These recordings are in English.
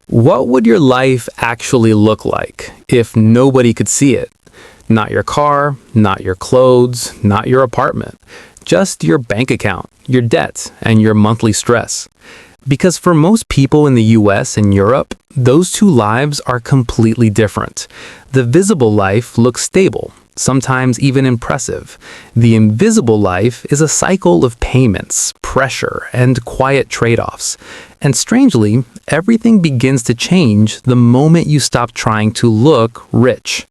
What would your life actually look like if nobody could see it? Not your car, not your clothes, not your apartment, just your bank account, your debt, and your monthly stress. Because for most people in the US and Europe, those two lives are completely different. The visible life looks stable, sometimes even impressive. The invisible life is a cycle of payments, pressure, and quiet trade-offs. And strangely, everything begins to change the moment you stop trying to look rich.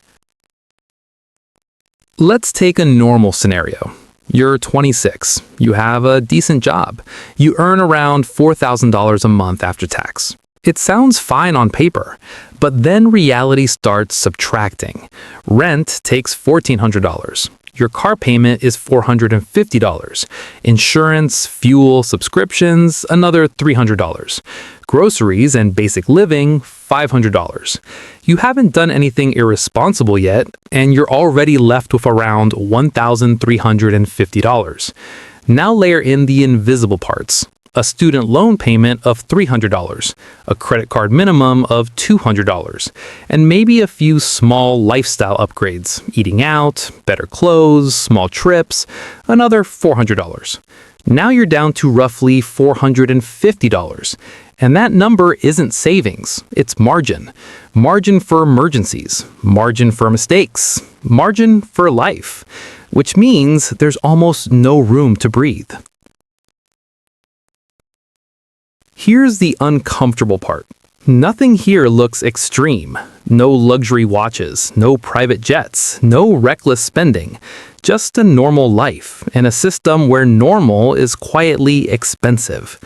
Let's take a normal scenario. You're 26. You have a decent job. You earn around $4,000 a month after tax. It sounds fine on paper, but then reality starts subtracting. Rent takes $1,400. Your car payment is $450. Insurance, fuel, subscriptions, another $300. Groceries and basic living, $500. You haven't done anything irresponsible yet, and you're already left with around $1,350. Now layer in the invisible parts. A student loan payment of $300, a credit card minimum of $200, and maybe a few small lifestyle upgrades, eating out, better clothes, small trips, another $400. Now you're down to roughly $450, and that number isn't savings, it's margin. Margin for emergencies, margin for mistakes, margin for life, which means there's almost no room to breathe. Here's the uncomfortable part. Nothing here looks extreme. No luxury watches, no private jets, no reckless spending. Just a normal life in a system where normal is quietly expensive.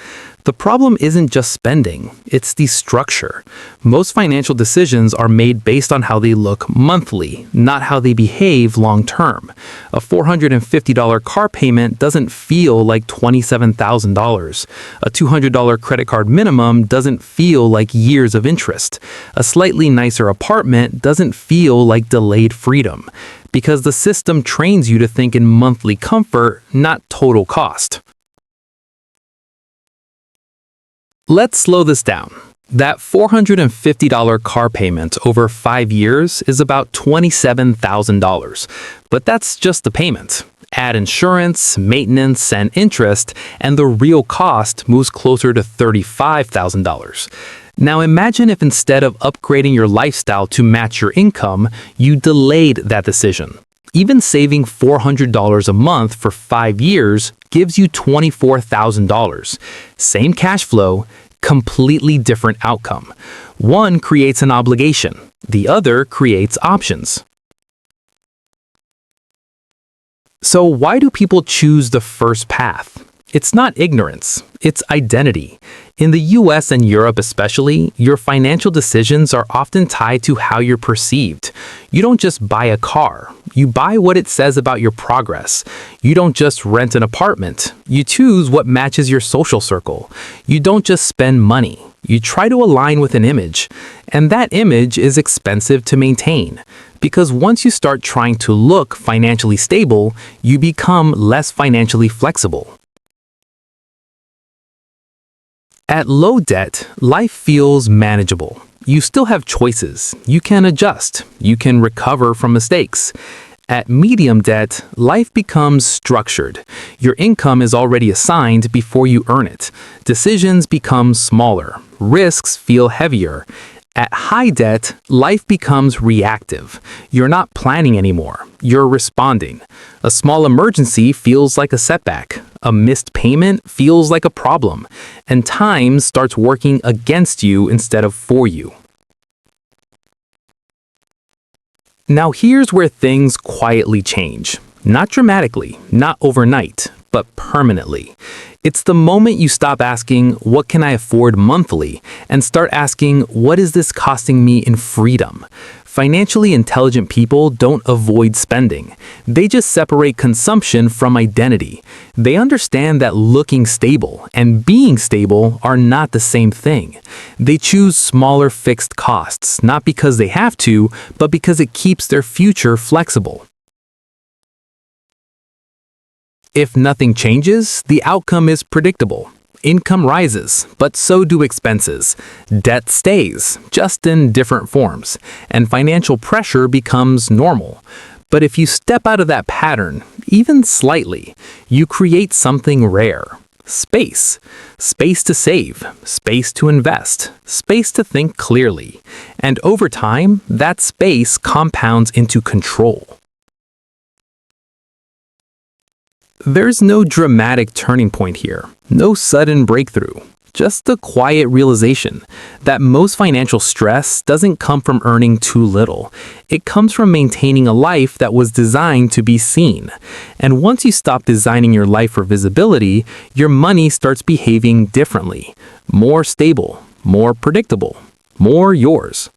The problem isn't just spending, it's the structure. Most financial decisions are made based on how they look monthly, not how they behave long term. A $450 car payment doesn't feel like $27,000. A $200 credit card minimum doesn't feel like years of interest. A slightly nicer apartment doesn't feel like delayed freedom, because the system trains you to think in monthly comfort, not total cost. Let's slow this down. That $450 car payment over 5 years is about $27,000, but that's just the payment. Add insurance, maintenance, and interest, and the real cost moves closer to $35,000. Now imagine if instead of upgrading your lifestyle to match your income, you delayed that decision. Even saving $400 a month for 5 years gives you $24,000. Same cash flow, completely different outcome. One creates an obligation, the other creates options. So why do people choose the first path? It's not ignorance, it's identity. In the US and Europe especially, your financial decisions are often tied to how you're perceived. You don't just buy a car, you buy what it says about your progress. You don't just rent an apartment, you choose what matches your social circle. You don't just spend money, you try to align with an image. And that image is expensive to maintain. Because once you start trying to look financially stable, you become less financially flexible. At low debt, life feels manageable. You still have choices. You can adjust. You can recover from mistakes. At medium debt, life becomes structured. Your income is already assigned before you earn it. Decisions become smaller. Risks feel heavier. At high debt, life becomes reactive. You're not planning anymore. You're responding. A small emergency feels like a setback. A missed payment feels like a problem. And time starts working against you instead of for you. Now here's where things quietly change. Not dramatically, not overnight, but permanently. It's the moment you stop asking, what can I afford monthly, and start asking, what is this costing me in freedom? Financially intelligent people don't avoid spending. They just separate consumption from identity. They understand that looking stable and being stable are not the same thing. They choose smaller fixed costs, not because they have to, but because it keeps their future flexible. If nothing changes, the outcome is predictable. Income rises, but so do expenses. Debt stays, just in different forms, and financial pressure becomes normal. But if you step out of that pattern, even slightly, you create something rare. Space. Space to save, space to invest, space to think clearly. And over time, that space compounds into control. There's no dramatic turning point here, no sudden breakthrough, just the quiet realization that most financial stress doesn't come from earning too little. It comes from maintaining a life that was designed to be seen. And once you stop designing your life for visibility, your money starts behaving differently, more stable, more predictable, more yours.